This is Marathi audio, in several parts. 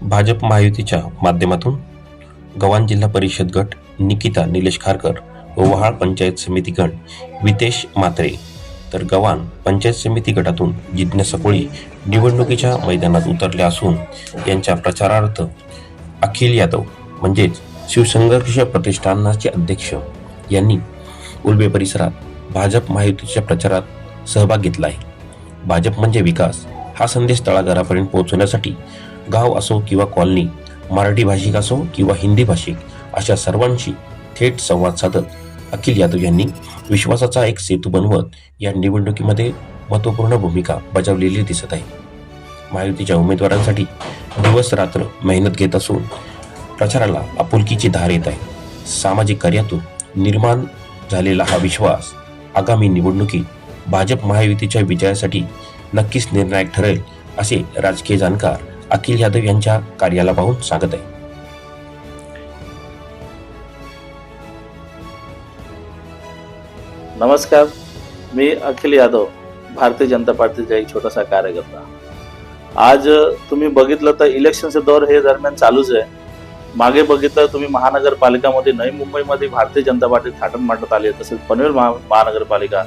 भाजप महायुतीच्या माध्यमातून गव्हाण जिल्हा परिषद गट निकिता निलेश खारकर व वहाळ पंचायत समिती गट वितेश म्हात्रे, तर गव्हाण पंचायत समिती गटातून जिज्ञासा कोळी निवडणुकीच्या मैदानात उतरले असून यांच्या प्रचारार्थ अखिल यादव म्हणजेच शिवसंघर्ष प्रतिष्ठानाचे अध्यक्ष यांनी उलवे परिसरात भाजप महायुतीच्या प्रचारात सहभाग घेतला आहे. भाजप म्हणजे विकास हा संदेश तळागाळापर्यंत पोहोचवण्यासाठी गाव असो किंवा कॉलनी, मराठी भाषिक असो किंवा हिंदी भाषिक अशा सर्वांशी थेट संवाद साधत अखिल यादव यांनी विश्वासाचा एक सेतू बनवत या निवडणुकीमध्ये महत्त्वपूर्ण भूमिका बजावलेली दिसत आहे. महायुतीच्या उमेदवारांसाठी दिवस रात्र मेहनत घेत असून प्रचाराला आपुलकीची धार येत आहे. सामाजिक कार्यातून निर्माण झालेला हा विश्वास आगामी निवडणुकीत भाजप महायुतीच्या विजयासाठी नक्कीच निर्णायक ठरेल असे राजकीय जाणकार अखिल यादव यांच्या कार्याला पाहून सांगत आहे. नमस्कार, मी अखिल यादव, भारतीय जनता पार्टीचा एक छोटासा कार्यकर्ता. आज तुम्ही बघितलं तर इलेक्शनचे दौर हे दरम्यान चालूच आहे. मागे बघितलं तुम्ही महानगरपालिकामध्ये, नवी मुंबईमध्ये भारतीय जनता पार्टी थाटण मांडण्यात आली, तसेच पनवेल महानगरपालिका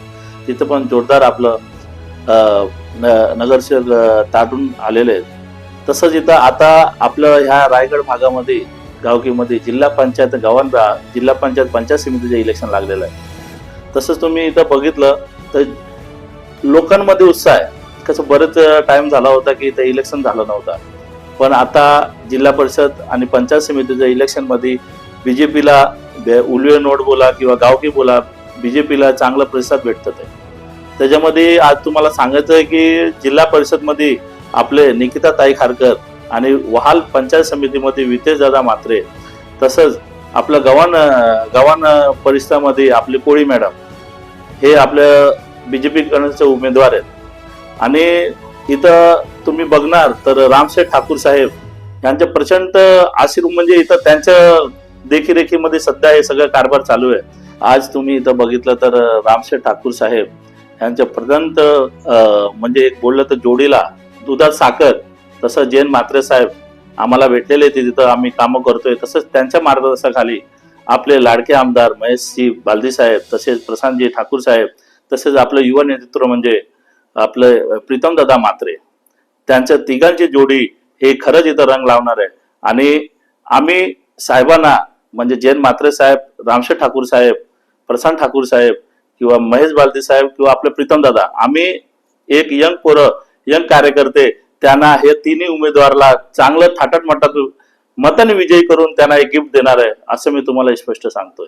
तिथं पण जोरदार आपलं नगरसेवक ताटून आलेले आहेत. तसंच इथं आता आपलं ह्या रायगड भागामध्ये गावकीमध्ये जिल्हा पंचायत गव्हाण जिल्हा पंचायत समितीचे इलेक्शन लागलेलं आहे. तसंच तुम्ही इथं बघितलं तर लोकांमध्ये उत्साह आहे. कसं बरेच टाइम झाला होता की इथं इलेक्शन झालं नव्हतं, पण आता जिल्हा परिषद आणि पंचायत समितीच्या इलेक्शनमध्ये बीजेपीला उलवे नोड बोला किंवा गावकी बोला, बीजेपीला चांगला प्रतिसाद भेटत आहे. त्याच्यामध्ये आज तुम्हाला सांगायचं आहे की जिल्हा परिषदमध्ये आपले निकिता ताई खारकर आणि वहाल पंचायत समितीमध्ये वितेश दादा म्हात्रे, तसंच आपलं गव्हाण परिसरामध्ये आपले कोळी मॅडम हे आपल्या बीजेपी कडचे उमेदवार आहेत. आणि इथं तुम्ही बघणार तर रामशेठ ठाकूर साहेब यांचे प्रचंड आशीर्वाद, म्हणजे इथं त्यांच्या देखरेखीमध्ये सध्या हे सगळं कारभार चालू आहे. आज तुम्ही इथं बघितलं तर रामशेठ ठाकूर साहेब यांच्या प्रचंड म्हणजे एक बोललं तर जोडीला दुधात साखर, तसं जैन म्हात्रे साहेब आम्हाला भेटलेले ते तिथं आम्ही कामं करतोय. तसंच त्यांच्या मार्गदर्शनाखाली आपले लाडके आमदार महेशजी बालदी साहेब, तसेच प्रशांतजी ठाकूर साहेब, तसेच आपलं युवा नेतृत्व म्हणजे आपलं प्रीतम दादा म्हात्रे, त्यांच्या तिघांची जोडी हे खरंच इथं रंग लावणार आहे. आणि आम्ही साहेबांना म्हणजे जैन म्हात्रे साहेब, रामशेठ ठाकूर साहेब, प्रशांत ठाकूर साहेब किंवा महेश बालदी साहेब किंवा आपले प्रीतम दादा, आम्ही एक यंग कार्यकर्ते त्यांना हे तिन्ही उमेदवाराला चांगलं थाटात मताने विजयी करून त्यांना एक गिफ्ट देणार आहे, असं मी तुम्हाला स्पष्ट सांगतोय.